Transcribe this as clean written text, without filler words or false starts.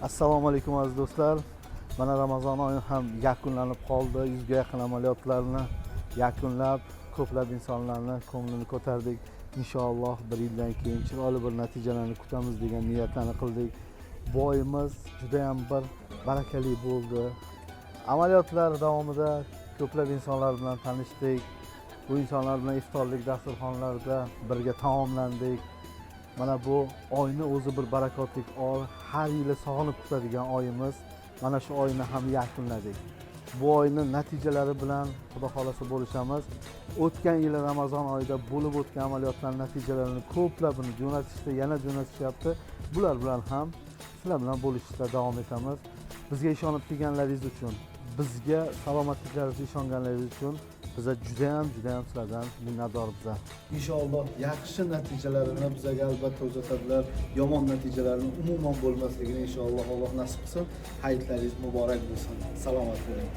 Assalomu alaykum aziz do'stlar. Mana Ramazon oyi ham yakunlanib qoldi. 100 ga yaqin amaliyotlarni yakunlab, ko'plab insonlarni ko'nglini ko'tardik. Inshaalloh bir yildan keyin chiroyli bir natijalarni kutamiz degan niyatlarni qildik. Bu oyimiz juda ham bir barakali bo'ldi. Amaliyotlar davomida ko'plab insonlar bilan tanishdik. Bu insonlar bilan iftorlik dasturxonlarida birga taomlandik. Mana bu oyni o'zi bir barakotlik oy, har yili sog'inib kutadigan oyimiz. Mana shu oyni ham yakunladik. Bu oyning natijalari bilan Xudo xolasa bo'lishamiz. O'tgan yil Ramazon oyida bo'lib o'tgan amaliyotlar natijalarini ko'plabini jo'natishda, yana jo'natishyapti. Bular bilan ham sizlar bilan bo'lishishda davom etamiz. Bizga ishonib kelganlaringiz uchun, bizga salomatliklaringizni ishonganlaringiz uchun biza juda ham sizlardan minnatdormiz. Inshaalloh yaxshi natijalarini bizga albatta uzatadilar. Yomon natijalarni umuman bo'lmasligini inshaalloh Alloh nasib qilsin. Hayitlaringiz muborak bo'lsin. Salomat bo'ling.